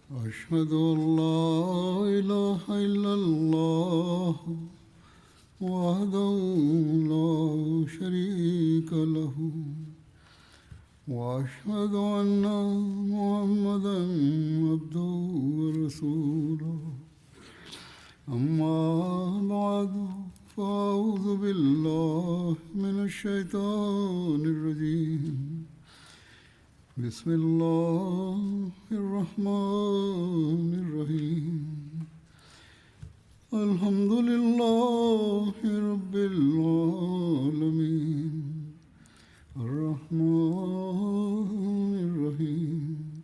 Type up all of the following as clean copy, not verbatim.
أشهد أن لا إله إلا الله وحده لا شريك له وأشهد أن محمدا عبده ورسوله أما بعد فأعوذ بالله من الشيطان الرجيم بسم الله الرحمن الرحيم الحمد لله رب العالمين الرحمن الرحيم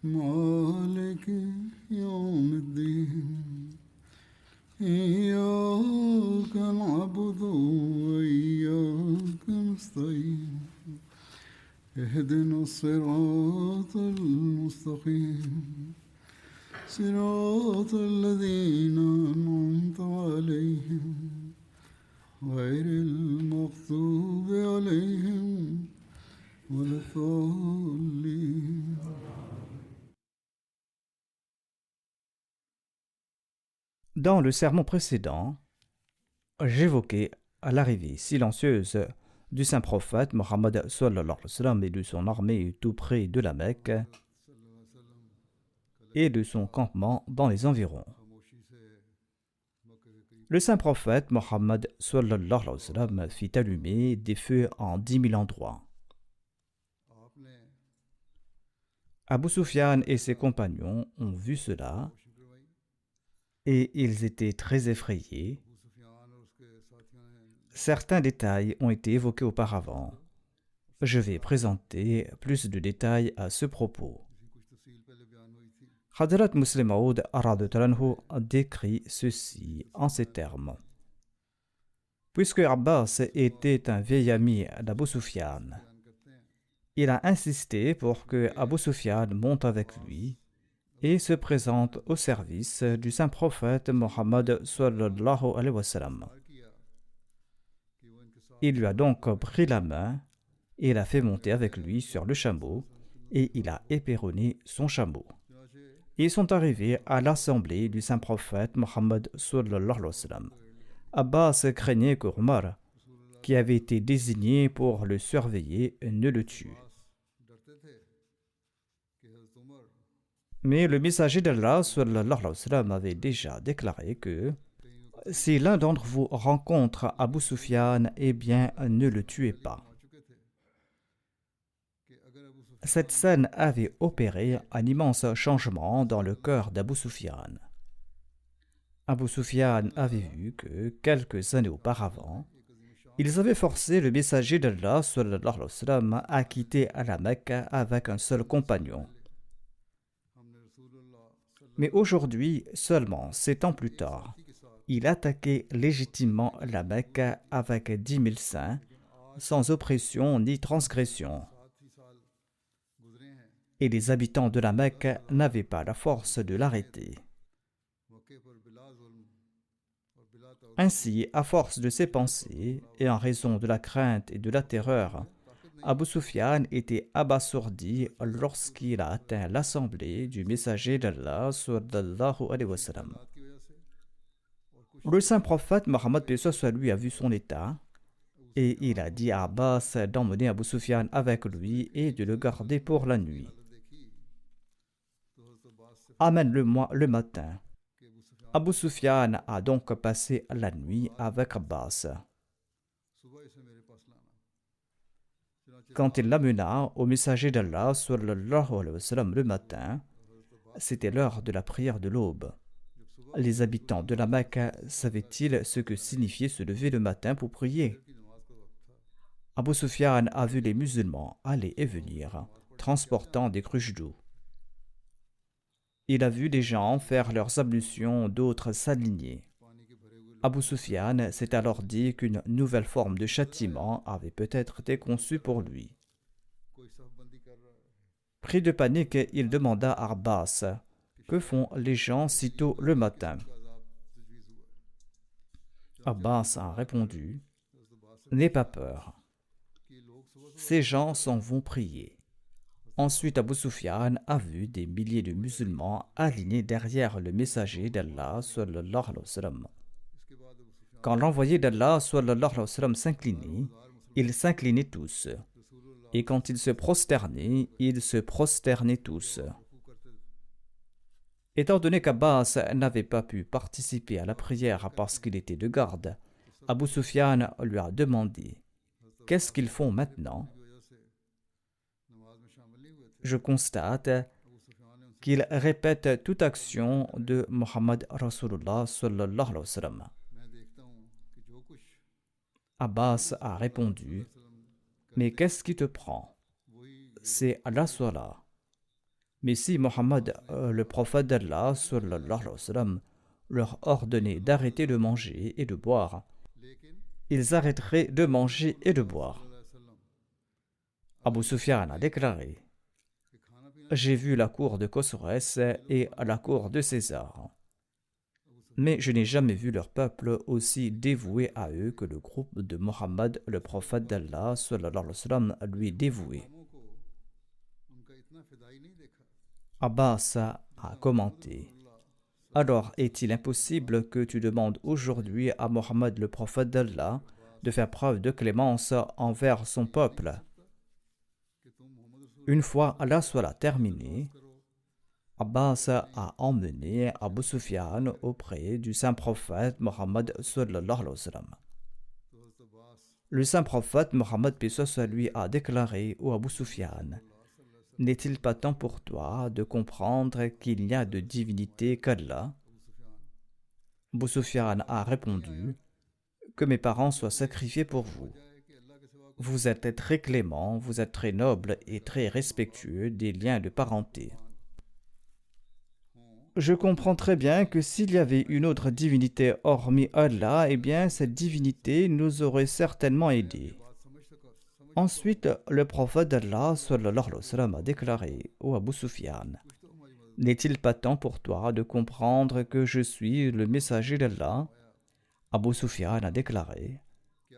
مالك يوم الدين إياك نعبد وإياك نستعين اهدنا الصراط المستقيم صراط الذين أنعمت عليهم غير المغضوب عليهم ولا الضالين. Dans le sermon précédent, j'évoquais l'arrivée silencieuse du saint prophète Mohammed sallallahu alayhi wa sallam et de son armée tout près de la Mecque et de son campement dans les environs. Le saint prophète Mohammed sallallahu alayhi wa sallam fit allumer des feux en 10 000 endroits. Abu Sufyan et ses compagnons ont vu cela et ils étaient très effrayés. Certains détails ont été évoqués auparavant. Je vais présenter plus de détails à ce propos. Hadrat Muslim Maud décrit ceci en ces termes. Puisque Abbas était un vieil ami d'Abu Sufyan, il a insisté pour que Abu Sufyan monte avec lui et se présente au service du saint prophète Mohammed sallallahu alayhi wa sallam. Il lui a donc pris la main et l'a fait monter avec lui sur le chameau et il a éperonné son chameau. Ils sont arrivés à l'assemblée du saint prophète Mohammed sallallahu alayhi wa sallam. Abbas craignait que Omar, qui avait été désigné pour le surveiller, ne le tue. Mais le messager d'Allah sallallahu alayhi wa sallam avait déjà déclaré que si l'un d'entre vous rencontre Abu Sufyan, eh bien, ne le tuez pas. Cette scène avait opéré un immense changement dans le cœur d'Abu Sufyan. Abu Sufyan avait vu que, quelques années auparavant, ils avaient forcé le messager d'Allah sallallahu alayhi wa sallam à quitter la Mecque avec un seul compagnon. Mais aujourd'hui, seulement 7 ans plus tard, il attaquait légitimement la Mecque avec 10 000 saints, sans oppression ni transgression. Et les habitants de la Mecque n'avaient pas la force de l'arrêter. Ainsi, à force de ces pensées, et en raison de la crainte et de la terreur, Abu Sufyan était abasourdi lorsqu'il a atteint l'assemblée du messager d'Allah sallallahu alayhi wa sallam. Le saint prophète Mohammed lui a vu son état et il a dit à Abbas d'emmener Abu Sufyan avec lui et de le garder pour la nuit. Amène-le-moi le matin. Abu Sufyan a donc passé la nuit avec Abbas. Quand il l'amena au messager d'Allah sallallahu alayhi wa sallam le matin, c'était l'heure de la prière de l'aube. Les habitants de la Mecque savaient-ils ce que signifiait se lever le matin pour prier? Abu Sufyan a vu les musulmans aller et venir, transportant des cruches d'eau. Il a vu des gens faire leurs ablutions, d'autres s'aligner. Abu Sufyan s'est alors dit qu'une nouvelle forme de châtiment avait peut-être été conçue pour lui. Pris de panique, il demanda à Abbas « Que font les gens si tôt le matin ?» Abbas a répondu « N'aie pas peur. Ces gens s'en vont prier. Ensuite, Abu Sufyan a vu des milliers de musulmans alignés derrière le messager d'Allah sallallahu alayhi wa sallam. Quand l'envoyé d'Allah sallallahu alayhi wa sallam s'inclinait, ils s'inclinaient tous. Et quand il se prosternait, ils se prosternaient tous. Étant donné qu'Abbas n'avait pas pu participer à la prière parce qu'il était de garde, Abu Sufyan lui a demandé « Qu'est-ce qu'ils font maintenant ?» Je constate qu'il répète toute action de Muhammad Rasulullah sallallahu alayhi wa sallam. Abbas a répondu « Mais qu'est-ce qui te prend? C'est la Salah. Mais si Muhammad, le prophète d'Allah sallallahu alayhi wa sallam, leur ordonnait d'arrêter de manger et de boire, ils arrêteraient de manger et de boire. » Abu Sufyan a déclaré « J'ai vu la cour de Khosrès et la cour de César. Mais je n'ai jamais vu leur peuple aussi dévoué à eux que le groupe de Mohammed, le prophète d'Allah, sallallahu alayhi wa sallam, lui est dévoué. » Abbas a commenté « Alors est-il impossible que tu demandes aujourd'hui à Mohammed, le prophète d'Allah, de faire preuve de clémence envers son peuple ?» Une fois la Salah terminée, Abbas a emmené Abu Sufyan auprès du saint prophète Mohammed sallallahu alayhi wa sallam. Le saint prophète Mohammed paix soit lui a déclaré au Abu Sufyan: N'est-il pas temps pour toi de comprendre qu'il n'y a de divinité qu'Allah? Abu Sufyan a répondu: Que mes parents soient sacrifiés pour vous. Vous êtes très clément, vous êtes très noble et très respectueux des liens de parenté. Je comprends très bien que s'il y avait une autre divinité hormis Allah, eh bien cette divinité nous aurait certainement aidés. Ensuite, le prophète d'Allah sallallahu alayhi wa sallam a déclaré au Abu Sufyan: N'est-il pas temps pour toi de comprendre que je suis le messager d'Allah? Abu Sufyan a déclaré,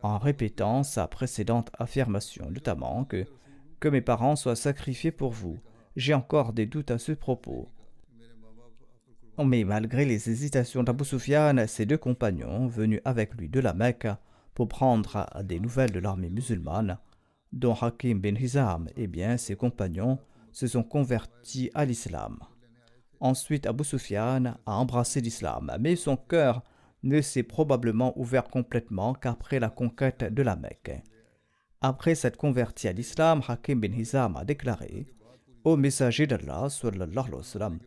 en répétant sa précédente affirmation, notamment que mes parents soient sacrifiés pour vous. J'ai encore des doutes à ce propos. Mais malgré les hésitations d'Abu Sufyan, ses deux compagnons, venus avec lui de la Mecque pour prendre des nouvelles de l'armée musulmane, dont Hakim bin Hizam, eh bien, ses compagnons se sont convertis à l'islam. Ensuite, Abu Sufyan a embrassé l'islam, mais son cœur ne s'est probablement ouvert complètement qu'après la conquête de la Mecque. Après s'être converti à l'islam, Hakim bin Hizam a déclaré: Ô messager d'Allah, sallallahu alayhi wa sallam,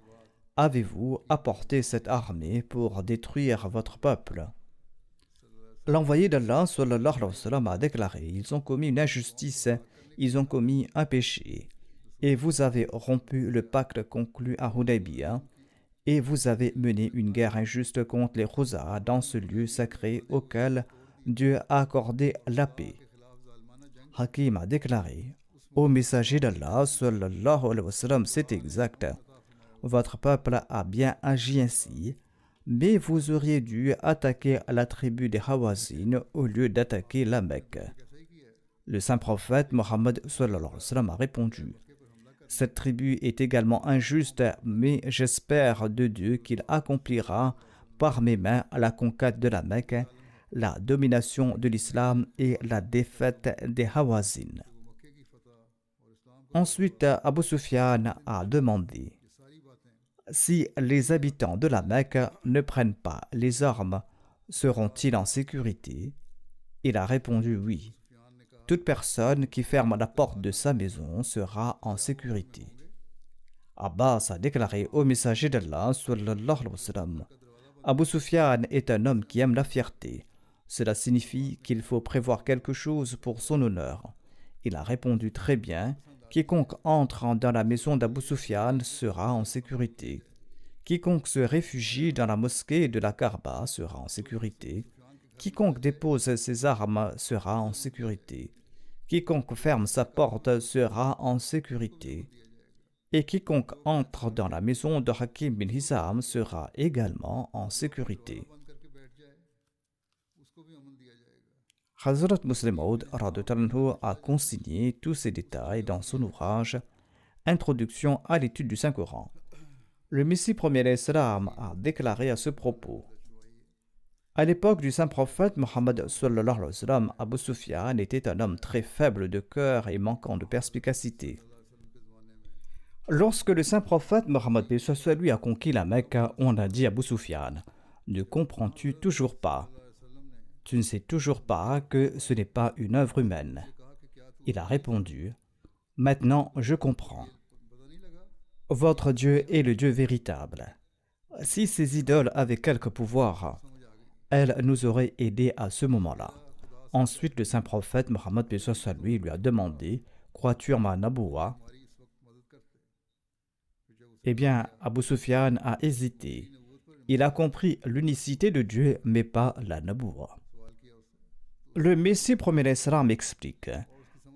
avez-vous apporté cette armée pour détruire votre peuple? L'envoyé d'Allah, sallallahu alayhi wa sallam, a déclaré: Ils ont commis une injustice, ils ont commis un péché, et vous avez rompu le pacte conclu à Hudaybiyah, et vous avez mené une guerre injuste contre les Khuzaa dans ce lieu sacré auquel Dieu a accordé la paix. Hakim a déclaré: Ô messager d'Allah, sallallahu alayhi wa sallam, c'est exact. Votre peuple a bien agi ainsi, mais vous auriez dû attaquer la tribu des Hawazin au lieu d'attaquer la Mecque. Le saint prophète Mohammed sallallahu alayhi wa sallam a répondu: Cette tribu est également injuste, mais j'espère de Dieu qu'il accomplira par mes mains la conquête de la Mecque, la domination de l'islam et la défaite des Hawazin. Ensuite, Abu Sufyan a demandé: Si les habitants de la Mecque ne prennent pas les armes, seront-ils en sécurité? Il a répondu oui. Toute personne qui ferme la porte de sa maison sera en sécurité. Abbas a déclaré au messager d'Allah, sallallahu alayhi wa sallam: Abu Sufyan est un homme qui aime la fierté. Cela signifie qu'il faut prévoir quelque chose pour son honneur. Il a répondu très bien: Quiconque entre dans la maison d'Abu Sufyan sera en sécurité. Quiconque se réfugie dans la mosquée de la Kaaba sera en sécurité. Quiconque dépose ses armes sera en sécurité. Quiconque ferme sa porte sera en sécurité. Et quiconque entre dans la maison de Hakim bin Hizam sera également en sécurité. Hazrat Muslim Maud a consigné tous ces détails dans son ouvrage Introduction à l'étude du Saint-Coran. Le Messie premier Islam a déclaré à ce propos: à l'époque du saint prophète Mohammed sallallahu alayhi wa sallam, Abu Sufyan était un homme très faible de cœur et manquant de perspicacité. Lorsque le saint prophète Mohammed lui a conquis la Mecque, on a dit à Abu Sufyan: ne comprends-tu toujours pas? Tu ne sais toujours pas que ce n'est pas une œuvre humaine. Il a répondu: maintenant je comprends. Votre Dieu est le Dieu véritable. Si ces idoles avaient quelque pouvoir, elles nous auraient aidés à ce moment-là. Ensuite, le saint prophète Mohammed lui a demandé: crois-tu en ma naboua? Eh bien, Abu Sufyan a hésité. Il a compris l'unicité de Dieu, mais pas la naboua. Le Messie premier Islam explique: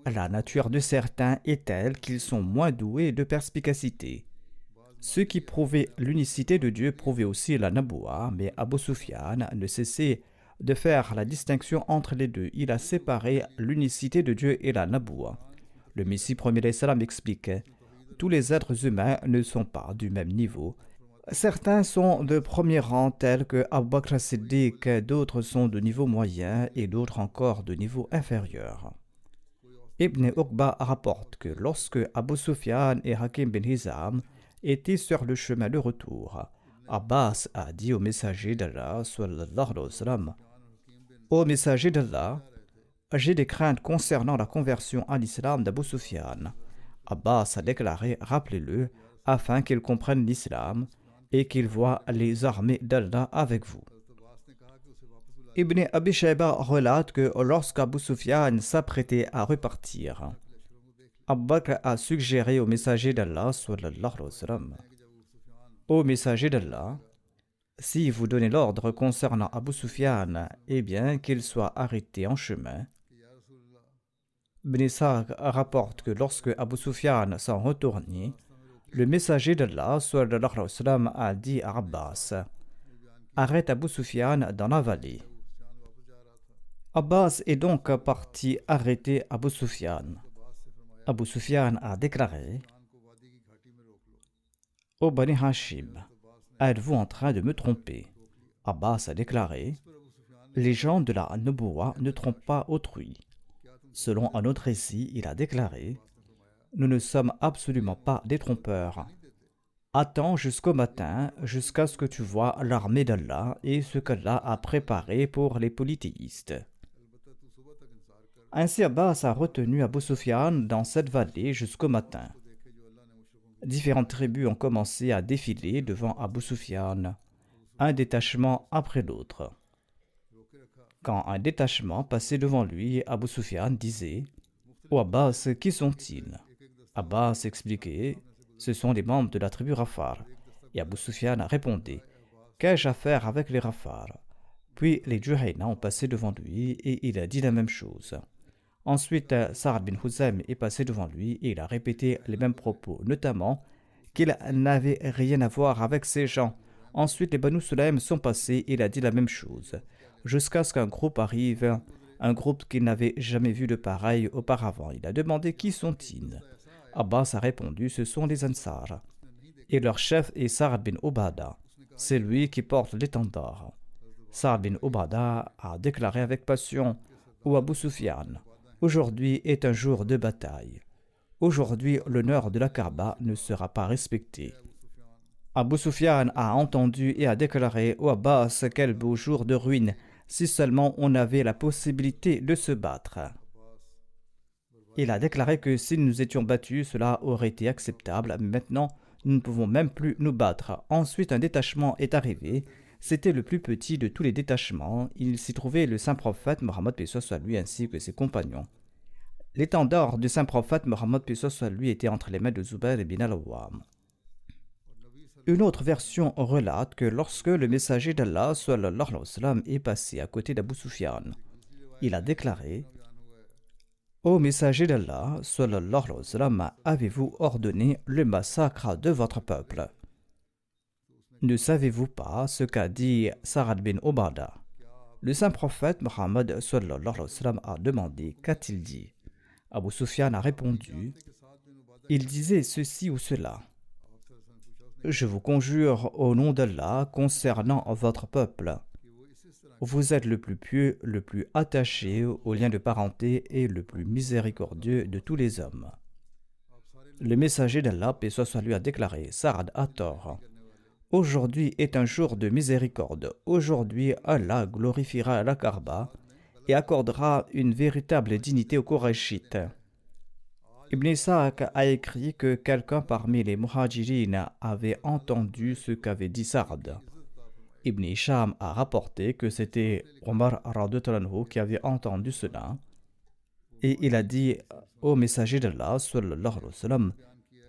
la nature de certains est telle qu'ils sont moins doués de perspicacité. Ceux qui prouvaient l'unicité de Dieu prouvaient aussi la naboua, mais Abu Sufyan ne cessait de faire la distinction entre les deux. Il a séparé l'unicité de Dieu et la naboua. Le Messie premier Islam explique: tous les êtres humains ne sont pas du même niveau. Certains sont de premier rang tels que Abu Bakr as-Siddiq, d'autres sont de niveau moyen et d'autres encore de niveau inférieur. Ibn Uqba rapporte que lorsque Abu Sufyan et Hakim bin Hizam étaient sur le chemin de retour, Abbas a dit au messager d'Allah sallallahu alayhi wa sallam: ô messager d'Allah, j'ai des craintes concernant la conversion à l'islam d'Abu Sufyan. Abbas a déclaré: rappelez-le afin qu'il comprenne l'islam et qu'il voie les armées d'Allah avec vous. Ibn Abi Shayba relate que lorsqu'Abu Sufyan s'apprêtait à repartir, Abu Bakr a suggéré au messager d'Allah sallallahu alayhi wa sallam: ô messager d'Allah, si vous donnez l'ordre concernant Abu Sufyan, eh bien qu'il soit arrêté en chemin. Ibn Ishaq rapporte que lorsque Abu Sufyan s'en retournait, le messager d'Allah sallallahu alayhi wa sallam a dit à Abbas: arrête Abu Sufyan dans la vallée. Abbas est donc parti arrêter Abu Sufyan. Abu Sufyan a déclaré: ô Bani Hashim, êtes-vous en train de me tromper? Abbas a déclaré: les gens de la Nubuwa ne trompent pas autrui. Selon un autre récit, il a déclaré: nous ne sommes absolument pas des trompeurs. Attends jusqu'au matin, jusqu'à ce que tu vois l'armée d'Allah et ce qu'Allah a préparé pour les polythéistes. Ainsi, Abbas a retenu Abu Sufyan dans cette vallée jusqu'au matin. Différentes tribus ont commencé à défiler devant Abu Sufyan, un détachement après l'autre. Quand un détachement passait devant lui, Abu Sufyan disait: ô Abbas, qui sont-ils? Abbas expliquait: ce sont les membres de la tribu Rafar. Et Abu Sufyan répondait: qu'ai-je à faire avec les Rafar? Puis les Juhayna ont passé devant lui et il a dit la même chose. Ensuite, Sa'ad bin Huzaym est passé devant lui et il a répété les mêmes propos, notamment qu'il n'avait rien à voir avec ces gens. Ensuite, les Banu Sulaym sont passés et il a dit la même chose, jusqu'à ce qu'un groupe arrive, un groupe qu'il n'avait jamais vu de pareil auparavant. Il a demandé: qui sont-ils? Abbas a répondu: ce sont les Ansar. Et leur chef est Sa'ad bin Ubada. C'est lui qui porte l'étendard. Sa'ad bin Ubada a déclaré avec passion: ô Abu Sufyan, aujourd'hui est un jour de bataille. Aujourd'hui, l'honneur de la Kaaba ne sera pas respecté. Abu Sufyan a entendu et a déclaré: ô Abbas, quel beau jour de ruine, si seulement on avait la possibilité de se battre. Il a déclaré que si nous étions battus, cela aurait été acceptable. Maintenant, nous ne pouvons même plus nous battre. Ensuite, un détachement est arrivé. C'était le plus petit de tous les détachements. Il s'y trouvait le saint prophète Mohammed paix soit lui ainsi que ses compagnons. L'étendard du saint prophète Mohammed paix soit lui était entre les mains de Zubair ibn al-Awwam. Une autre version relate que lorsque le messager d'Allah sallallahu alayhi wa sallam est passé à côté d'Abu Sufyan, il a déclaré: ô messager d'Allah sallallahu alayhi wa sallam, avez-vous ordonné le massacre de votre peuple? Ne savez-vous pas ce qu'a dit Sa'ad bin Ubada? Le saint prophète Mohammed sallallahu alayhi wa sallam a demandé: qu'a-t-il dit? Abu Sufyan a répondu: Il disait ceci ou cela. Je vous conjure au nom d'Allah concernant votre peuple. Vous êtes le plus pieux, le plus attaché aux liens de parenté et le plus miséricordieux de tous les hommes. Le messager d'Allah, paix soit sur lui, a déclaré, Saad a tort. Aujourd'hui est un jour de miséricorde. Aujourd'hui, Allah glorifiera la Kaaba et accordera une véritable dignité aux Qurayshites. Ibn Ishaq a écrit que quelqu'un parmi les Muhajirin avait entendu ce qu'avait dit Saad. Ibn Hisham a rapporté que c'était Omar radhiyallahu anhu qui avait entendu cela. Et il a dit au messager d'Allah, sallallahu alayhi wa sallam,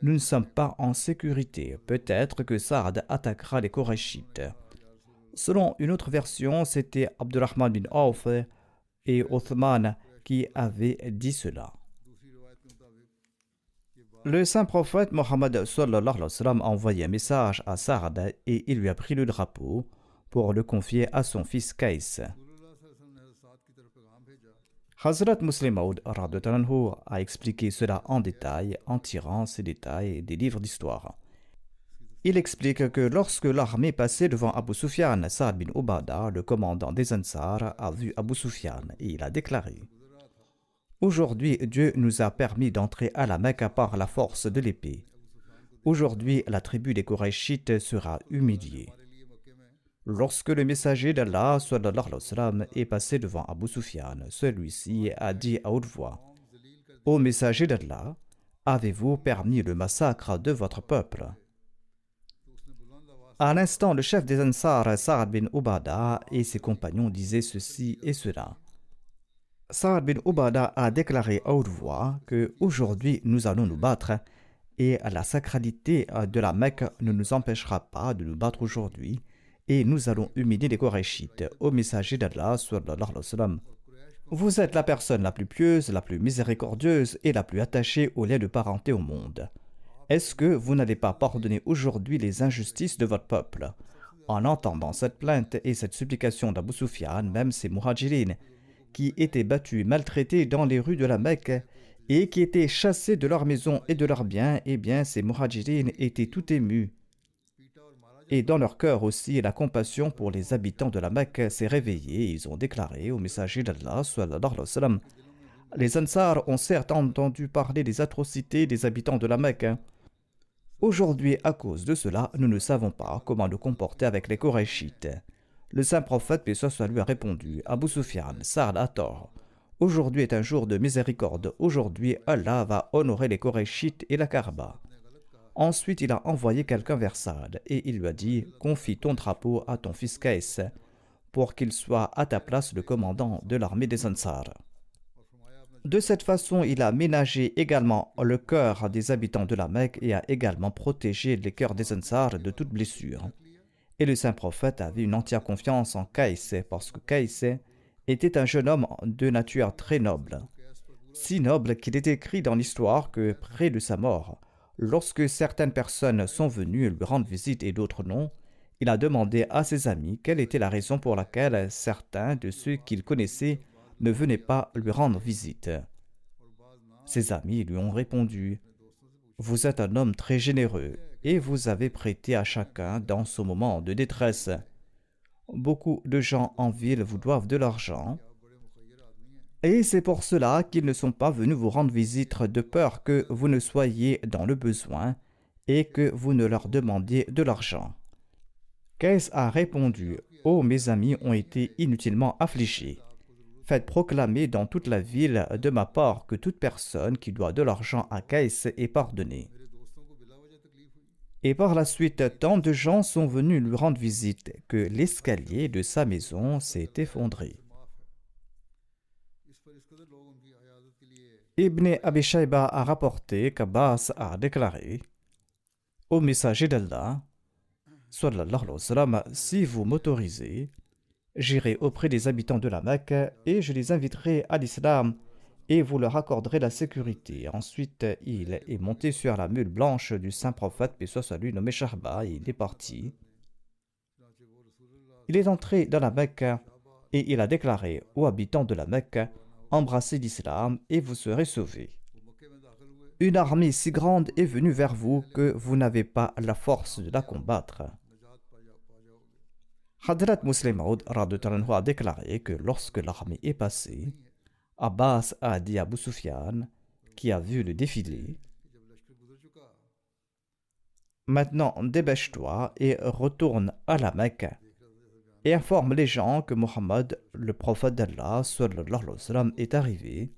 nous ne sommes pas en sécurité. Peut-être que Saad attaquera les Qurayshites. Selon une autre version, c'était Abdurrahman bin Auf et Othman qui avaient dit cela. Le saint prophète Mohammed sallallahu alayhi wa sallam a envoyé un message à Saad et il lui a pris le drapeau pour le confier à son fils Qaïs. Hazrat Muslim Maud a expliqué cela en détail en tirant ces détails des livres d'histoire. Il explique que lorsque l'armée passait devant Abu Sufyan, Saad bin Ubada, le commandant des Ansar, a vu Abu Sufyan et il a déclaré « Aujourd'hui, Dieu nous a permis d'entrer à la Mecque par la force de l'épée. Aujourd'hui, la tribu des Qurayshites sera humiliée. » Lorsque le messager d'Allah sallallahu alayhi wa sallam est passé devant Abu Sufyan, celui-ci a dit à haute voix « Ô messager d'Allah, avez-vous permis le massacre de votre peuple ?» À l'instant, le chef des Ansar, Saad bin Ubada, et ses compagnons disaient ceci et cela. Saad bin Ubada a déclaré à haute voix que aujourd'hui nous allons nous battre et la sacralité de la Mecque ne nous empêchera pas de nous battre aujourd'hui et nous allons humilier les Qurayshites. Au messager d'Allah, sallallahu alayhi wa sallam, vous êtes la personne la plus pieuse, la plus miséricordieuse et la plus attachée aux liens de parenté au monde. Est-ce que vous n'allez pas pardonner aujourd'hui les injustices de votre peuple? En entendant cette plainte et cette supplication d'Abu Sufyan, même ces Muhajirin, qui étaient battus, maltraités dans les rues de la Mecque et qui étaient chassés de leurs maisons et de leurs biens, eh bien ces Muhajirin étaient tout émus. Et dans leur cœur aussi, la compassion pour les habitants de la Mecque s'est réveillée. Ils ont déclaré au messager d'Allah, sallallahu alayhi wa sallam, les Ansar ont certes entendu parler des atrocités des habitants de la Mecque. Aujourd'hui, à cause de cela, nous ne savons pas comment nous comporter avec les Qurayshites. Le saint prophète, paix soit sur lui, a répondu, Abu Sufyan, Saad a tort. Aujourd'hui est un jour de miséricorde. Aujourd'hui, Allah va honorer les Qurayshites et la Kaaba. Ensuite, il a envoyé quelqu'un vers Saad et il lui a dit, confie ton drapeau à ton fils Qaïs pour qu'il soit à ta place le commandant de l'armée des Ansar. De cette façon, il a ménagé également le cœur des habitants de la Mecque et a également protégé les cœurs des Ansar de toute blessure. Et le saint prophète avait une entière confiance en Qaïs parce que Qaïs était un jeune homme de nature très noble. Si noble qu'il est écrit dans l'histoire que près de sa mort, lorsque certaines personnes sont venues lui rendre visite et d'autres non, il a demandé à ses amis quelle était la raison pour laquelle certains de ceux qu'il connaissait ne venaient pas lui rendre visite. Ses amis lui ont répondu « Vous êtes un homme très généreux et vous avez prêté à chacun dans ce moment de détresse. Beaucoup de gens en ville vous doivent de l'argent et c'est pour cela qu'ils ne sont pas venus vous rendre visite de peur que vous ne soyez dans le besoin et que vous ne leur demandiez de l'argent. » Qaïs a répondu « Oh, mes amis ont été inutilement affligés. Faites proclamer dans toute la ville de ma part que toute personne qui doit de l'argent à Qaïs est pardonnée. » Et par la suite, tant de gens sont venus lui rendre visite que l'escalier de sa maison s'est effondré. Ibn Abi Shayba a rapporté qu'Abbas a déclaré au messager d'Allah, sallallahu alayhi wa sallam, si vous m'autorisez, j'irai auprès des habitants de la Mecque et je les inviterai à l'islam et vous leur accorderez la sécurité. Ensuite, il est monté sur la mule blanche du saint prophète, paix soit sur lui, nommé Shahba, et il est parti. Il est entré dans la Mecque et il a déclaré aux habitants de la Mecque, embrassez l'islam et vous serez sauvés. Une armée si grande est venue vers vous que vous n'avez pas la force de la combattre. Hadrat Muslim Maud a déclaré que lorsque l'armée est passée, Abbas a dit à Abu Sufyan, qui a vu le défilé, « Maintenant, dépêche-toi et retourne à la Mecque et informe les gens que Mohammed, le prophète d'Allah, sallallahu alayhi wa sallam, est arrivé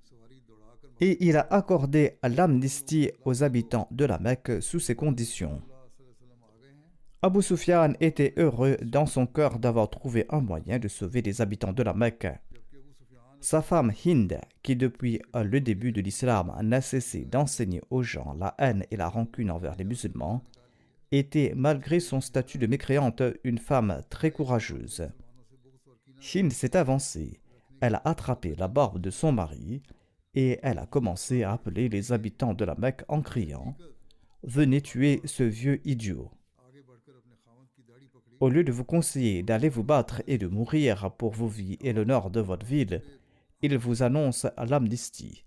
et il a accordé l'amnistie aux habitants de la Mecque sous ces conditions. » Abu Sufyan était heureux dans son cœur d'avoir trouvé un moyen de sauver les habitants de la Mecque. Sa femme Hind, qui depuis le début de l'islam n'a cessé d'enseigner aux gens la haine et la rancune envers les musulmans, était, malgré son statut de mécréante, une femme très courageuse. Hind s'est avancée, elle a attrapé la barbe de son mari et elle a commencé à appeler les habitants de la Mecque en criant « Venez tuer ce vieux idiot !» Au lieu de vous conseiller d'aller vous battre et de mourir pour vos vies et l'honneur de votre ville, il vous annonce l'amnistie.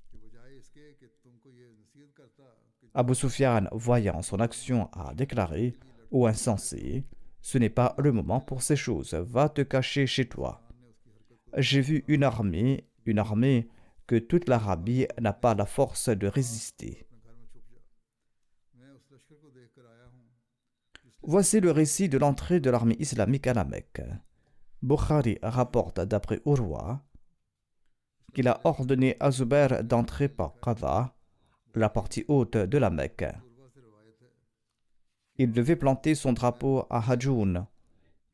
Abu Sufyan, voyant son action, a déclaré « Ô insensé, ce n'est pas le moment pour ces choses, va te cacher chez toi. J'ai vu une armée que toute l'Arabie n'a pas la force de résister. » Voici le récit de l'entrée de l'armée islamique à la Mecque. Bukhari rapporte d'après Urwa qu'il a ordonné à Zubair d'entrer par Qadha, la partie haute de la Mecque. Il devait planter son drapeau à Hajoun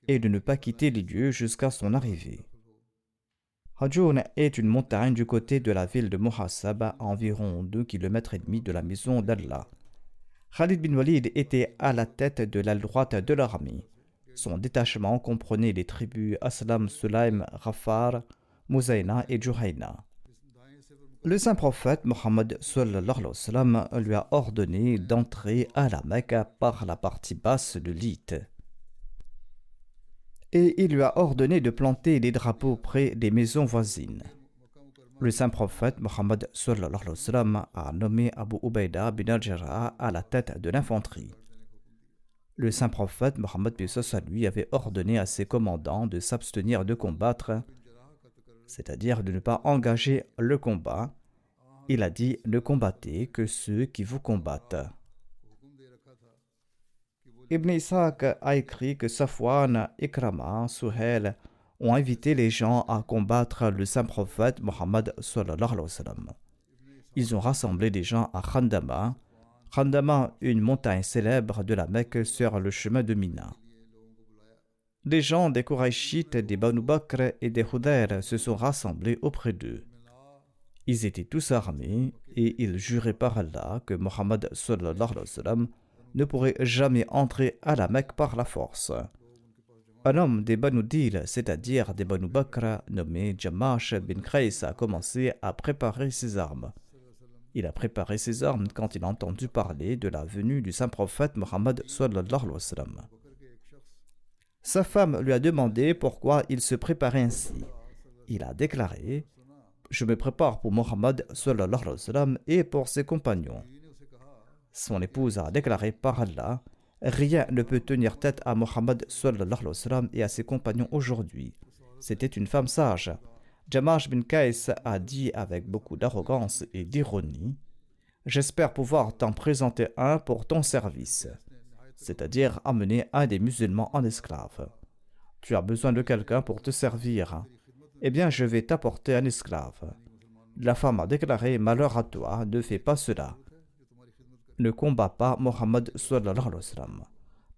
et de ne pas quitter les lieux jusqu'à son arrivée. Hajoun est une montagne du côté de la ville de Muhassab, à environ 2,5 km de la maison d'Allah. Khalid bin Walid était à la tête de l'aile droite de l'armée. Son détachement comprenait les tribus Aslam, Sulaim, Ghaffar, Muzayna et Juhayna. Le saint prophète Mohammed sallallahu alayhi wa sallam lui a ordonné d'entrer à la Mecque par la partie basse de l'It. Et il lui a ordonné de planter des drapeaux près des maisons voisines. Le saint prophète Mohammed sallallahu alayhi wa sallam a nommé Abu Ubaida bin al-Jarrah à la tête de l'infanterie. Le saint prophète Mohammed lui avait ordonné à ses commandants de s'abstenir de combattre, c'est-à-dire de ne pas engager le combat. Il a dit « Ne combattez que ceux qui vous combattent ». Ibn Ishaq a écrit que Safwan, Ikrama, Suhail ont invité les gens à combattre le saint prophète Mohammed sallallahu alayhi wa sallam. Ils ont rassemblé des gens à Khandama. Khandama, une montagne célèbre de la Mecque sur le chemin de Mina. Des gens des Qurayshites, des Banu Bakr et des Hudayr se sont rassemblés auprès d'eux. Ils étaient tous armés et ils juraient par Allah que Mohammed sallallahu alayhi wa sallam ne pourrait jamais entrer à la Mecque par la force. Un homme des Banu Dil, c'est-à-dire des Banu Bakr, nommé Jamash bin Qais, a commencé à préparer ses armes. Il a préparé ses armes quand il a entendu parler de la venue du saint prophète Mohammed sallallahu alayhi wa sallam. Sa femme lui a demandé pourquoi il se préparait ainsi. Il a déclaré « Je me prépare pour Mohammed sallallahu alayhi wa sallam et pour ses compagnons. » Son épouse a déclaré par Allah « Rien ne peut tenir tête à Mohammed sallallahu alayhi wa sallam et à ses compagnons aujourd'hui. » C'était une femme sage. Jamash bin Qais a dit avec beaucoup d'arrogance et d'ironie « J'espère pouvoir t'en présenter un pour ton service, c'est-à-dire amener un des musulmans en esclave. Tu as besoin de quelqu'un pour te servir. Eh bien, je vais t'apporter un esclave. » La femme a déclaré « Malheur à toi, ne fais pas cela. Ne combats pas Mohammed sallallahu alayhi wa sallam.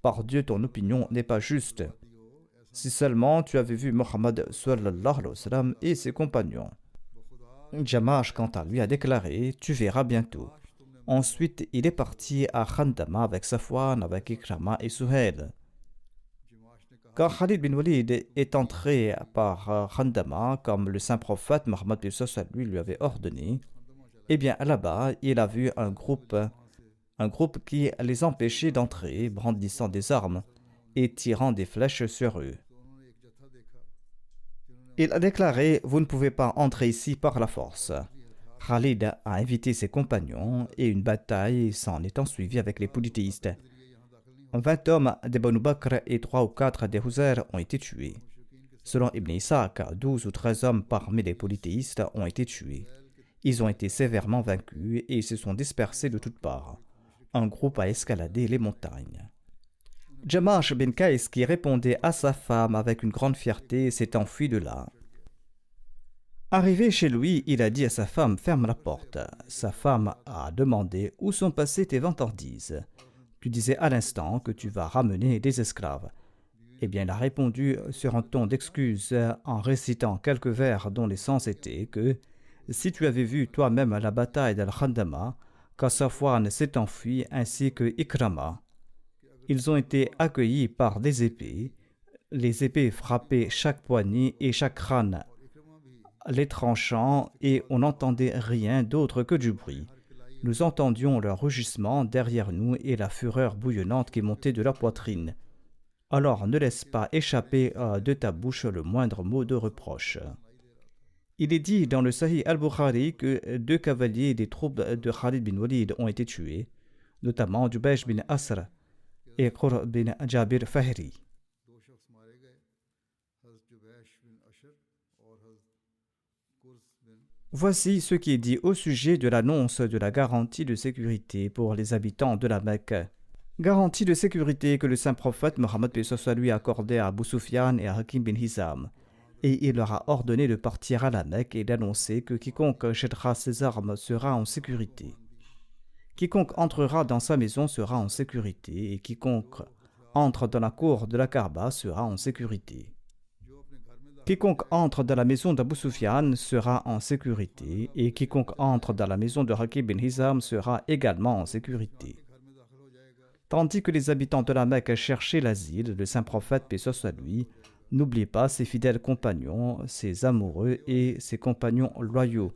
Par Dieu, ton opinion n'est pas juste. Si seulement tu avais vu Mohammed sallallahu alayhi wa sallam et ses compagnons. » Jamash, quant à lui, a déclaré « Tu verras bientôt. » Ensuite, il est parti à Khandama avec Safwan, avec Ikrama et Suhail. Quand Khalid bin Walid est entré par Khandama, comme le saint prophète Mohammed lui avait ordonné, eh bien là-bas, il a vu un groupe qui les empêchait d'entrer, brandissant des armes et tirant des flèches sur eux. Il a déclaré « Vous ne pouvez pas entrer ici par la force. » Khalid a invité ses compagnons et une bataille s'en est ensuivie avec les polythéistes. 20 hommes des Banu Bakr et 3 ou 4 des Huzair ont été tués. Selon Ibn Ishaq, 12 ou 13 hommes parmi les polythéistes ont été tués. Ils ont été sévèrement vaincus et se sont dispersés de toutes parts. Un groupe a escaladé les montagnes. Jamash bin Qais, qui répondait à sa femme avec une grande fierté, s'est enfui de là. Arrivé chez lui, il a dit à sa femme « Ferme la porte ». Sa femme a demandé « Où sont passées tes vantardises ?» Tu disais à l'instant que tu vas ramener des esclaves. Eh bien, il a répondu sur un ton d'excuse en récitant quelques vers dont les sens étaient que « Si tu avais vu toi-même la bataille d'Al-Khandama, quand Safwan s'est enfui ainsi que Ikrama, ils ont été accueillis par des épées. Les épées frappaient chaque poignée et chaque crâne, les tranchant, et on n'entendait rien d'autre que du bruit. Nous entendions leur rugissement derrière nous et la fureur bouillonnante qui montait de leur poitrine. Alors ne laisse pas échapper de ta bouche le moindre mot de reproche. » Il est dit dans le Sahih al-Bukhari que 2 cavaliers des troupes de Khalid bin Walid ont été tués, notamment Jubaysh bin Asr et Qur bin Jabir Fahri. Voici ce qui est dit au sujet de l'annonce de la garantie de sécurité pour les habitants de la Mecque. Garantie de sécurité que le saint prophète Mohammed lui a accordée à Abu Sufyan et à Hakim bin Hizam. Et il leur a ordonné de partir à la Mecque et d'annoncer que quiconque jettera ses armes sera en sécurité. Quiconque entrera dans sa maison sera en sécurité et quiconque entre dans la cour de la Kaaba sera en sécurité. Quiconque entre dans la maison d'Abu Sufyan sera en sécurité et quiconque entre dans la maison de Hakim bin Hizam sera également en sécurité. Tandis que les habitants de la Mecque cherchaient l'asile, le saint prophète, paix soit lui, n'oublie pas ses fidèles compagnons, ses amoureux et ses compagnons loyaux.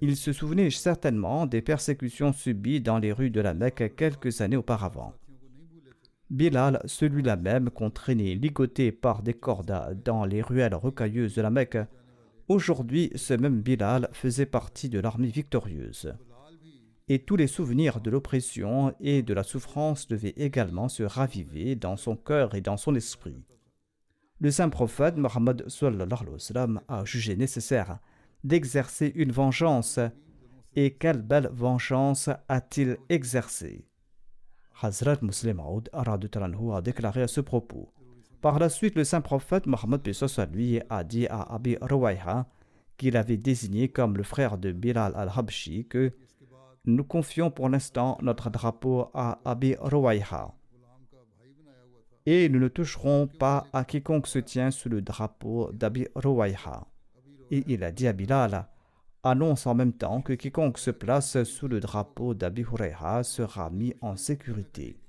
Il se souvenait certainement des persécutions subies dans les rues de la Mecque quelques années auparavant. Bilal, celui-là même qu'on traînait ligoté par des cordes dans les ruelles rocailleuses de la Mecque, aujourd'hui ce même Bilal faisait partie de l'armée victorieuse. Et tous les souvenirs de l'oppression et de la souffrance devaient également se raviver dans son cœur et dans son esprit. Le saint prophète Mohammed a jugé nécessaire d'exercer une vengeance. Et quelle belle vengeance a-t-il exercée? Hazrat Muslim Maud a déclaré à ce propos. Par la suite, le saint prophète Mohammed lui a dit à Abi Ruwayha, qu'il avait désigné comme le frère de Bilal al-Habshi, que nous confions pour l'instant notre drapeau à Abi Ruwayha. Et nous ne toucherons pas à quiconque se tient sous le drapeau d'Abi Ruwayha. Et il a dit à Bilal, annonce en même temps que quiconque se place sous le drapeau d'Abi Hurayra sera mis en sécurité.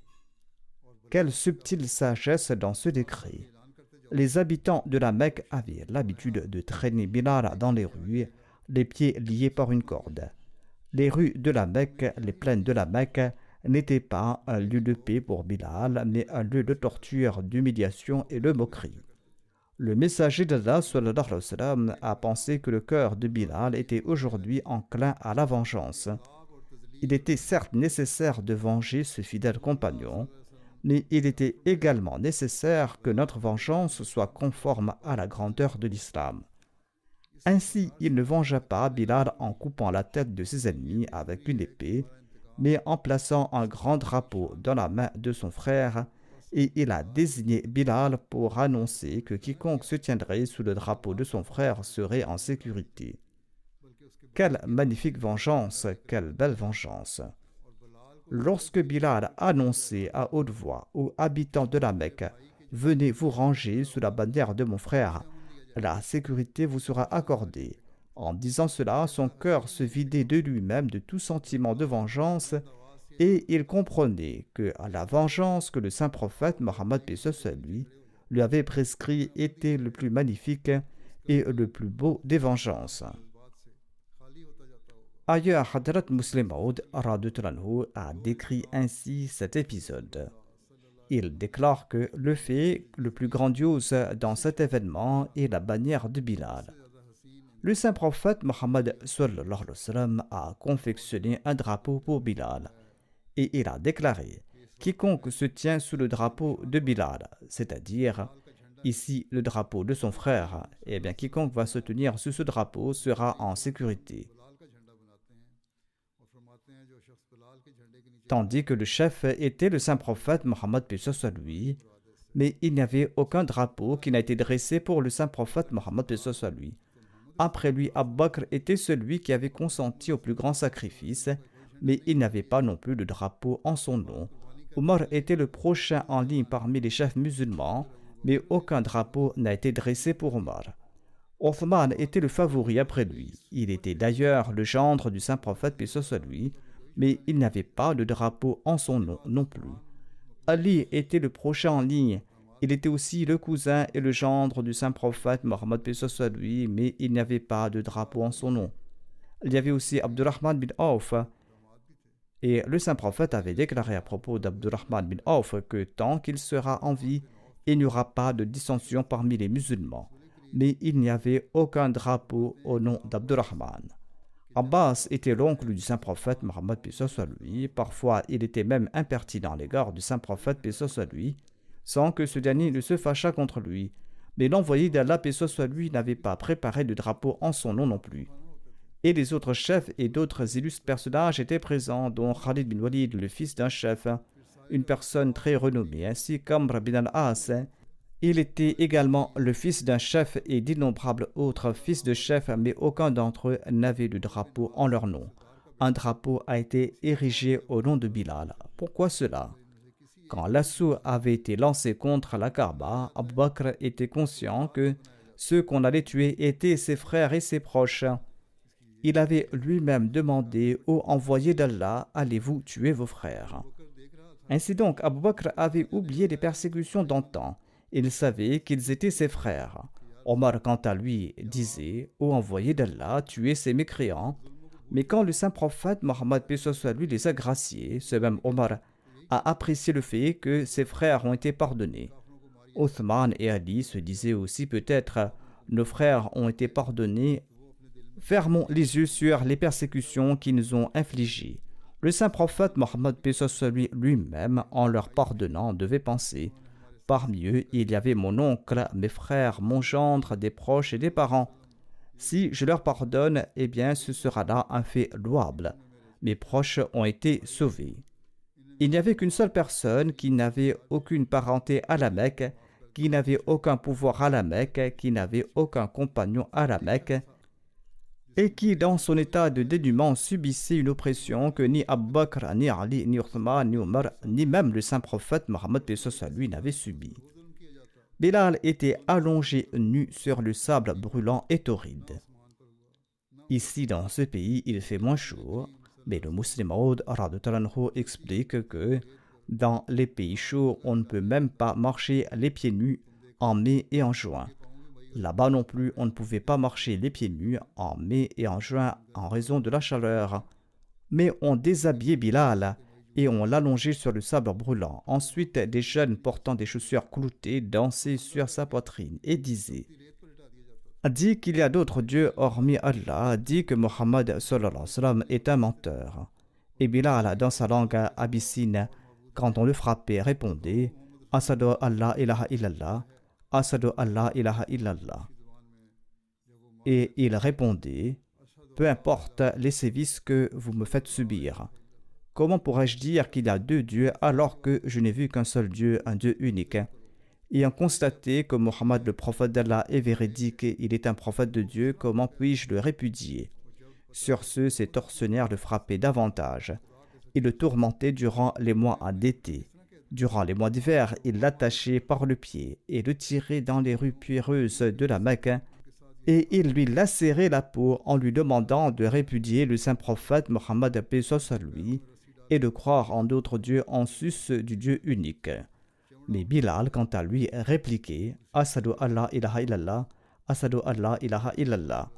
Quelle subtile sagesse dans ce décret! Les habitants de la Mecque avaient l'habitude de traîner Bilal dans les rues, les pieds liés par une corde. Les rues de la Mecque, les plaines de la Mecque, n'était pas un lieu de paix pour Bilal, mais un lieu de torture, d'humiliation et de moquerie. Le messager d'Allah sallallahu alayhi wa sallam a pensé que le cœur de Bilal était aujourd'hui enclin à la vengeance. Il était certes nécessaire de venger ce fidèle compagnon, mais il était également nécessaire que notre vengeance soit conforme à la grandeur de l'islam. Ainsi, il ne vengea pas Bilal en coupant la tête de ses ennemis avec une épée, mais en plaçant un grand drapeau dans la main de son frère, et il a désigné Bilal pour annoncer que quiconque se tiendrait sous le drapeau de son frère serait en sécurité. Quelle magnifique vengeance, quelle belle vengeance! Lorsque Bilal a annoncé à haute voix aux habitants de la Mecque, « Venez vous ranger sous la bannière de mon frère, la sécurité vous sera accordée », en disant cela, son cœur se vidait de lui-même de tout sentiment de vengeance et il comprenait que la vengeance que le saint prophète Mohammed lui avait prescrit était le plus magnifique et le plus beau des vengeances. Ailleurs, Hadrat Muslim Maud a décrit ainsi cet épisode. Il déclare que le fait le plus grandiose dans cet événement est la bannière de Bilal. le saint prophète Mohammed sallallahu alayhi wa sallam a confectionné un drapeau pour Bilal et il a déclaré: quiconque se tient sous le drapeau de Bilal, c'est-à-dire ici le drapeau de son frère, eh bien quiconque va se tenir sous ce drapeau sera en sécurité. Tandis que le chef était le saint prophète Mohammed paix soit lui, mais il n'y avait aucun drapeau qui n'a été dressé pour le saint prophète Mohammed paix soit lui. Après lui, Abu Bakr était celui qui avait consenti au plus grand sacrifice, mais il n'avait pas non plus de drapeau en son nom. Omar était le prochain en ligne parmi les chefs musulmans, mais aucun drapeau n'a été dressé pour Omar. Othman était le favori après lui. Il était d'ailleurs le gendre du saint prophète paix soit lui, mais il n'avait pas de drapeau en son nom non plus. Ali était le prochain en ligne. Il était aussi le cousin et le gendre du saint prophète Mohammed paix soit lui, mais il n'y avait pas de drapeau en son nom. Il y avait aussi Abdurrahman bin Auf, et le saint prophète avait déclaré à propos d'Abdurrahman bin Auf que tant qu'il sera en vie, il n'y aura pas de dissension parmi les musulmans. Mais il n'y avait aucun drapeau au nom d'Abdurrahman. Abbas était l'oncle du saint prophète Mohammed paix soit lui. Parfois, il était même impertinent à l'égard du saint prophète paix soit lui, sans que ce dernier ne se fâchât contre lui. Mais l'envoyé d'Allah paix soit lui n'avait pas préparé de drapeau en son nom non plus. Et les autres chefs et d'autres illustres personnages étaient présents, dont Khalid bin Walid, le fils d'un chef, une personne très renommée, ainsi qu'Amr bin al-As. Il était également le fils d'un chef et d'innombrables autres fils de chefs, mais aucun d'entre eux n'avait de drapeau en leur nom. Un drapeau a été érigé au nom de Bilal. Pourquoi cela? Quand l'assaut avait été lancé contre la Kaaba, Abu Bakr était conscient que ceux qu'on allait tuer étaient ses frères et ses proches. Il avait lui-même demandé au envoyé d'Allah: allez-vous tuer vos frères? Ainsi donc, Abu Bakr avait oublié les persécutions d'antan. Il savait qu'ils étaient ses frères. Omar, quant à lui, disait au envoyé d'Allah: tuez ces mécréants. Mais quand le saint prophète Mohammed paix soit lui les a graciés, ce même Omar a apprécié le fait que ses frères ont été pardonnés. Othman et Ali se disaient aussi peut-être: nos frères ont été pardonnés, fermons les yeux sur les persécutions qu'ils nous ont infligées. Le saint prophète Mohammed paix soit lui lui-même, en leur pardonnant, devait penser: parmi eux, il y avait mon oncle, mes frères, mon gendre, des proches et des parents. Si je leur pardonne, eh bien ce sera là un fait louable. Mes proches ont été sauvés. Il n'y avait qu'une seule personne qui n'avait aucune parenté à la Mecque, qui n'avait aucun pouvoir à la Mecque, qui n'avait aucun compagnon à la Mecque, et qui, dans son état de dénuement, subissait une oppression que ni Abu Bakr, ni Ali, ni Othman, ni Omar, ni même le saint prophète Mohammed paix soit lui n'avait subi. Bilal était allongé nu sur le sable brûlant et torride. Ici, dans ce pays, il fait moins chaud, mais le Muslim Maud explique que dans les pays chauds, on ne peut même pas marcher les pieds nus en mai et en juin. Là-bas non plus, on ne pouvait pas marcher les pieds nus en mai et en juin en raison de la chaleur. Mais on déshabillait Bilal et on l'allongeait sur le sable brûlant. Ensuite, des jeunes portant des chaussures cloutées dansaient sur sa poitrine et disaient: dit qu'il y a d'autres dieux hormis Allah, dit que Mohammed sallallahu alayhi wa sallam est un menteur. Et Bilal, dans sa langue abyssine, quand on le frappait, répondait: Asadu Allah ilaha illallah, Asadu Allah ilaha illallah. Et il répondait: peu importe les sévices que vous me faites subir. Comment pourrais-je dire qu'il y a deux dieux alors que je n'ai vu qu'un seul Dieu, un Dieu unique? Ayant constaté que Mohammed, le prophète d'Allah, est véridique et il est un prophète de Dieu, comment puis-je le répudier? Sur ce, ses tortionnaires le frappaient davantage. Ils le tourmentaient durant les mois d'été. Durant les mois d'hiver, ils l'attachaient par le pied et le tiraient dans les rues pierreuses de la Mecque, et ils lui lacéraient la peau en lui demandant de répudier le saint prophète Mohammed paix soit lui et de croire en d'autres dieux en sus du Dieu unique. Mais Bilal, quant à lui, répliquait: Asadu Allah ilaha illallah, Asadu Allah ilaha illallah.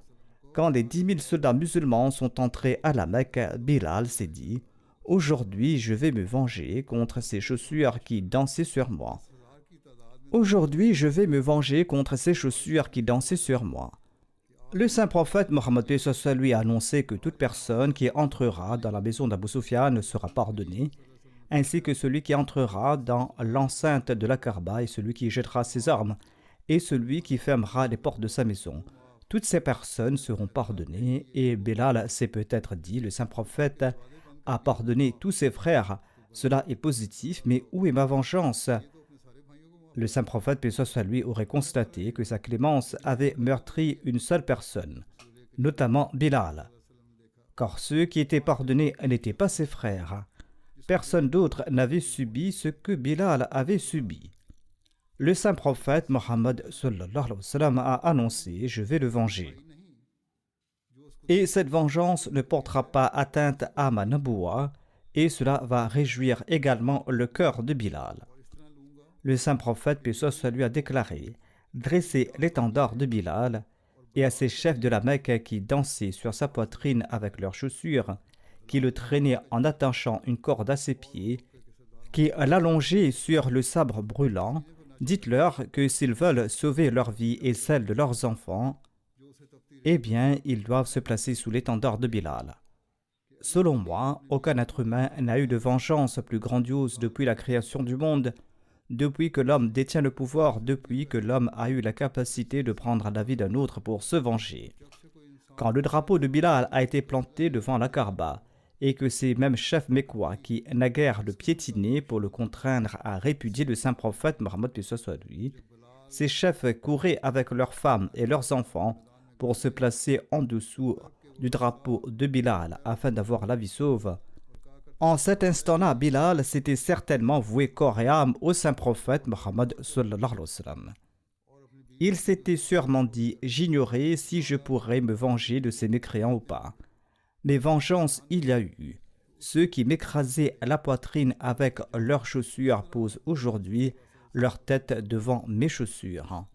Quand les 10 000 soldats musulmans sont entrés à la Mecque, Bilal s'est dit: aujourd'hui, je vais me venger contre ces chaussures qui dansaient sur moi. Aujourd'hui, je vais me venger contre ces chaussures qui dansaient sur moi. Le saint prophète Mohammed paix soit sur lui a annoncé que toute personne qui entrera dans la maison d'Abu Sufyan sera pardonnée, ainsi que celui qui entrera dans l'enceinte de la Kaaba et celui qui jettera ses armes et celui qui fermera les portes de sa maison. Toutes ces personnes seront pardonnées et Bilal s'est peut-être dit, le saint prophète a pardonné tous ses frères. Cela est positif, mais où est ma vengeance? Le saint prophète, paix soit sur lui, aurait constaté que sa clémence avait meurtri une seule personne, notamment Bilal. Car ceux qui étaient pardonnés n'étaient pas ses frères. Personne d'autre n'avait subi ce que Bilal avait subi. Le saint prophète Mohammed sallallahu alayhi wa sallam a annoncé « Je vais le venger ». Et cette vengeance ne portera pas atteinte à ma naboua, et cela va réjouir également le cœur de Bilal. Le saint prophète, paix soit sur lui, a déclaré « Dressez l'étendard de Bilal » et à ses chefs de la Mecque qui dansaient sur sa poitrine avec leurs chaussures, qui le traînaient en attachant une corde à ses pieds, qui l'allongeaient sur le sabre brûlant, dites-leur que s'ils veulent sauver leur vie et celle de leurs enfants, eh bien, ils doivent se placer sous l'étendard de Bilal. Selon moi, aucun être humain n'a eu de vengeance plus grandiose depuis la création du monde, depuis que l'homme détient le pouvoir, depuis que l'homme a eu la capacité de prendre la vie d'un autre pour se venger. Quand le drapeau de Bilal a été planté devant la Kaaba, et que ces mêmes chefs mécois qui naguèrent le piétinaient pour le contraindre à répudier le saint prophète Mohammed paix soit lui, ces chefs couraient avec leurs femmes et leurs enfants pour se placer en dessous du drapeau de Bilal afin d'avoir la vie sauve. En cet instant-là, Bilal s'était certainement voué corps et âme au saint prophète Mohammed sallallahu alayhi wa sallam. Il s'était sûrement dit « J'ignorais si je pourrais me venger de ces mécréants ou pas ». Mais vengeance il y a eu. Ceux qui m'écrasaient la poitrine avec leurs chaussures posent aujourd'hui leur tête devant mes chaussures.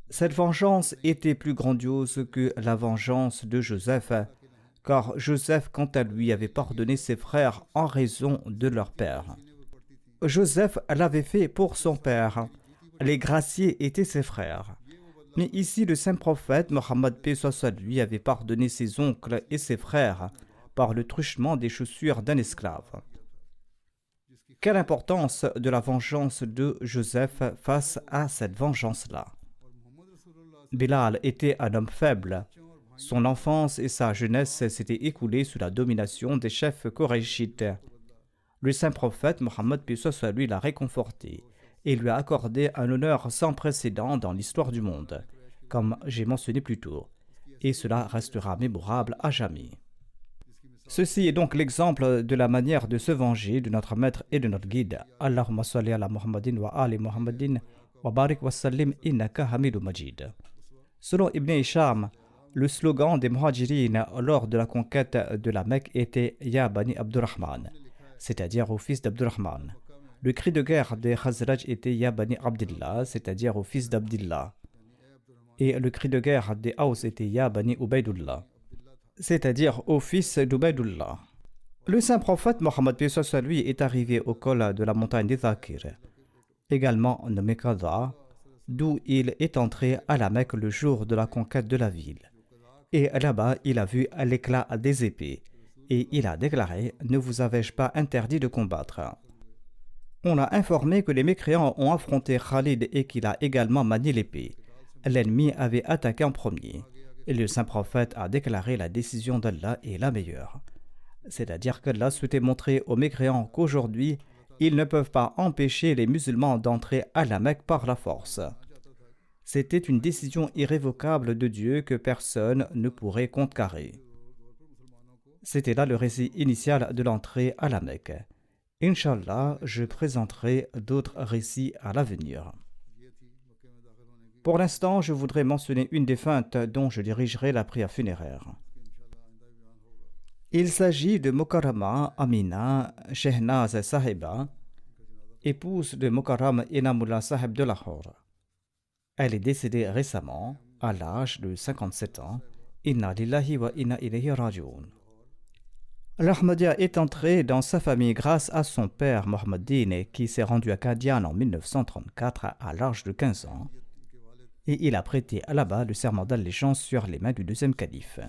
Cette vengeance était plus grandiose que la vengeance de Joseph, car Joseph, quant à lui, avait pardonné ses frères en raison de leur père. Joseph l'avait fait pour son père. Les graciés étaient ses frères. Mais ici, le saint prophète Mohammed paix soit sur lui avait pardonné ses oncles et ses frères par le truchement des chaussures d'un esclave. Quelle importance de la vengeance de Joseph face à cette vengeance-là? Bilal était un homme faible. Son enfance et sa jeunesse s'étaient écoulées sous la domination des chefs koraïchites. Le saint prophète Mohammed paix soit sur lui l'a réconforté et lui a accordé un honneur sans précédent dans l'histoire du monde, comme j'ai mentionné plus tôt, et cela restera mémorable à jamais. Ceci est donc l'exemple de la manière de se venger de notre maître et de notre guide. Allahumma salli ala Muhammadin wa ali Muhammadin wa barik wa sallim innaka hamidun majid. Selon Ibn Hisham, le slogan des Muhajirin lors de la conquête de la Mecque était Ya Bani Abdurrahman, c'est-à-dire au fils d'Abdurrahman. Le cri de guerre des Khazraj était Ya Bani Abdillah, c'est-à-dire au fils d'Abdillah. Et le cri de guerre des Haus était Ya Bani Ubaydullah, c'est-à-dire au fils d'Ubaydullah. Le saint prophète Mohammed paix soit sur lui est arrivé au col de la montagne des Zakir, également nommé Qadha, d'où il est entré à la Mecque le jour de la conquête de la ville. Et là-bas, il a vu l'éclat des épées, et il a déclaré « Ne vous avais-je pas interdit de combattre ?» On a informé que les mécréants ont affronté Khalid et qu'il a également manié l'épée. L'ennemi avait attaqué en premier. Et le saint prophète a déclaré la décision d'Allah est la meilleure. C'est-à-dire qu'Allah souhaitait montrer aux mécréants qu'aujourd'hui, ils ne peuvent pas empêcher les musulmans d'entrer à la Mecque par la force. C'était une décision irrévocable de Dieu que personne ne pourrait contrecarrer. C'était là le récit initial de l'entrée à la Mecque. Inch'Allah, je présenterai d'autres récits à l'avenir. Pour l'instant, je voudrais mentionner une défunte dont je dirigerai la prière funéraire. Il s'agit de Mukarrama Amina Shehnaz Sahiba, épouse de Mukarram Inamullah Sahib de Lahore. Elle est décédée récemment, à l'âge de 57 ans. Inna lillahi wa inna ilayhi raji'un. L'Ahmadiyya est entré dans sa famille grâce à son père Mohammeddin qui s'est rendu à Qadian en 1934 à l'âge de 15 ans. et il a prêté là-bas le serment d'allégeance sur les mains du deuxième calife.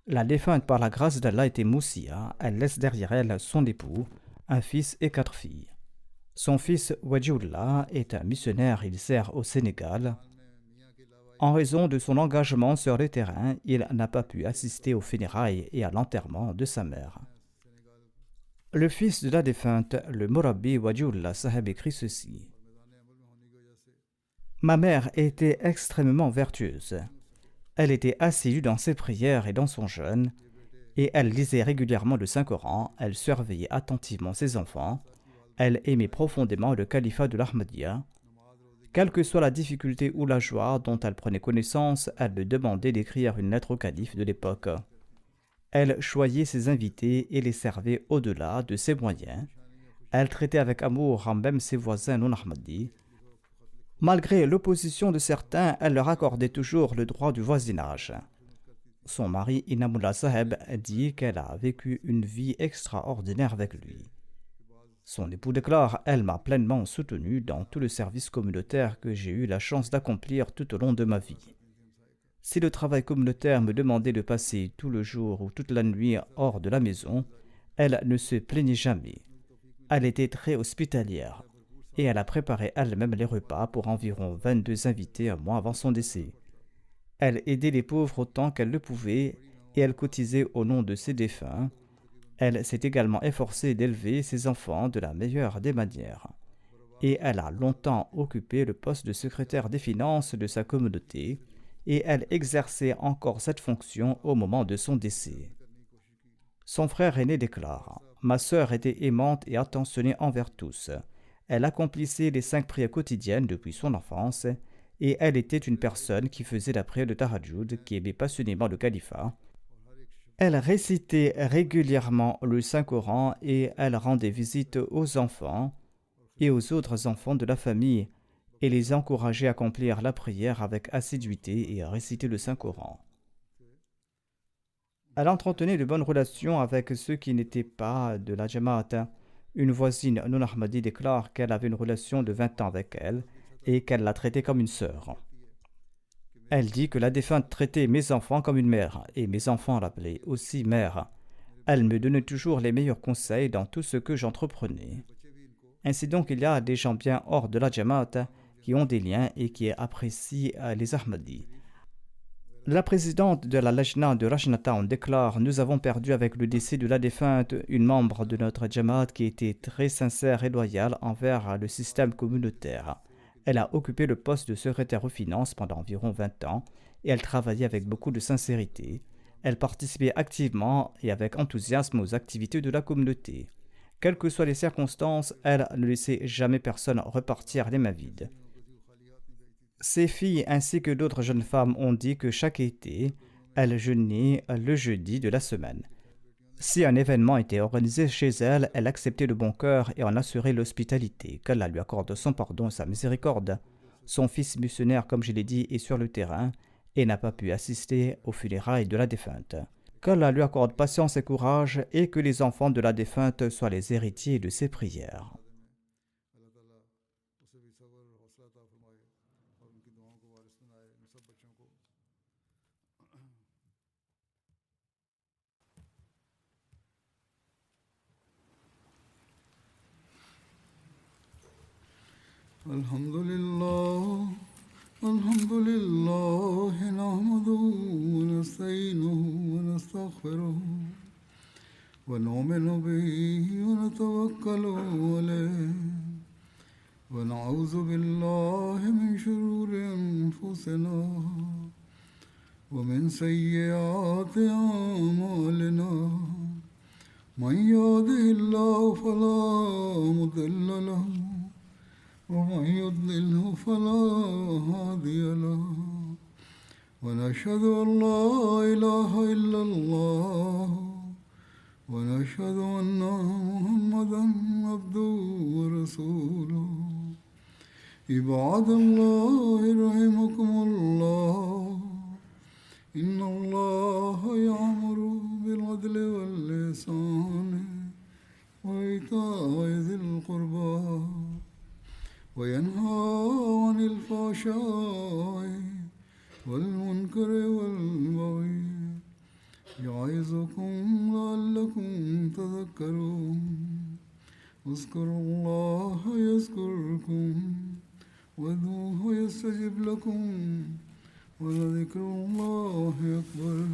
La défunte, par la grâce d'Allah, était Moussia. Elle laisse derrière elle son époux, un fils et 4 filles. Son fils Wajioullah est un missionnaire, il sert au Sénégal. En raison de son engagement sur le terrain, il n'a pas pu assister aux funérailles et à l'enterrement de sa mère. Le fils de la défunte, le Murabi Wajioullah Saheb, écrit ceci. Ma mère était extrêmement vertueuse. Elle était assidue dans ses prières et dans son jeûne, et elle lisait régulièrement le Saint-Coran, elle surveillait attentivement ses enfants, elle aimait profondément le califat de l'Ahmadiyya. Quelle que soit la difficulté ou la joie dont elle prenait connaissance, elle me demandait d'écrire une lettre au calife de l'époque. Elle choyait ses invités et les servait au-delà de ses moyens. Elle traitait avec amour même ses voisins non ahmadis. Malgré l'opposition de certains, elle leur accordait toujours le droit du voisinage. Son mari Inamullah Saheb dit qu'elle a vécu une vie extraordinaire avec lui. Son époux déclare « Elle m'a pleinement soutenu dans tout le service communautaire que j'ai eu la chance d'accomplir tout au long de ma vie. Si le travail communautaire me demandait de passer tout le jour ou toute la nuit hors de la maison, elle ne se plaignait jamais. Elle était très hospitalière et elle a préparé elle-même les repas pour environ 22 invités un mois avant son décès. Elle aidait les pauvres autant qu'elle le pouvait et elle cotisait au nom de ses défunts. Elle s'est également efforcée d'élever ses enfants de la meilleure des manières. Et elle a longtemps occupé le poste de secrétaire des finances de sa communauté et elle exerçait encore cette fonction au moment de son décès. Son frère aîné déclare « Ma sœur était aimante et attentionnée envers tous. Elle accomplissait les 5 prières quotidiennes depuis son enfance et elle était une personne qui faisait la prière de Tahajjud, qui aimait passionnément le califat. Elle récitait régulièrement le Saint-Coran et elle rendait visite aux enfants et aux autres enfants de la famille et les encourageait à accomplir la prière avec assiduité et à réciter le Saint-Coran. Elle entretenait de bonnes relations avec ceux qui n'étaient pas de la Jamaat. Une voisine non-Ahmadi déclare qu'elle avait une relation de 20 ans avec elle et qu'elle la traitait comme une sœur. Elle dit que la défunte traitait mes enfants comme une mère et mes enfants l'appelaient aussi mère. Elle me donnait toujours les meilleurs conseils dans tout ce que j'entreprenais. Ainsi donc, il y a des gens bien hors de la Jamaat qui ont des liens et qui apprécient les Ahmadis. La présidente de la Lajna de Rajnatown déclare « Nous avons perdu avec le décès de la défunte une membre de notre Jamaat qui était très sincère et loyale envers le système communautaire. Elle a occupé le poste de secrétaire aux finances pendant environ 20 ans et elle travaillait avec beaucoup de sincérité. Elle participait activement et avec enthousiasme aux activités de la communauté. Quelles que soient les circonstances, elle ne laissait jamais personne repartir les mains vides. » Ses filles ainsi que d'autres jeunes femmes ont dit que chaque été, elle jeûnait le jeudi de la semaine. Si un événement était organisé chez elle, elle acceptait de bon cœur et en assurait l'hospitalité, qu'Allah lui accorde son pardon et sa miséricorde. Son fils missionnaire, comme je l'ai dit, est sur le terrain et n'a pas pu assister aux funérailles de la défunte. Qu'Allah lui accorde patience et courage et que les enfants de la défunte soient les héritiers de ses prières. الحمد لله نحمده ونستعينه ونستغفره ونؤمن به ونتوكل عليه ونعوذ بالله من شرور أنفسنا ومن سيئات أعمالنا من يهده الله فلا مضل له ومن يضلله فلا هادي له ونشهد أن لا إله إلا الله ونشهد أن محمدا عبده ورسوله عباد الله رحمكم الله إن الله يأمر بالعدل والإحسان وإيتاء ذي القربى وينهى عن الفحشاء والمنكر والبغي يعظكم لعلكم تذكرون اذكروا الله يذكركم وادعوه يستجب لكم ولذكر الله أكبر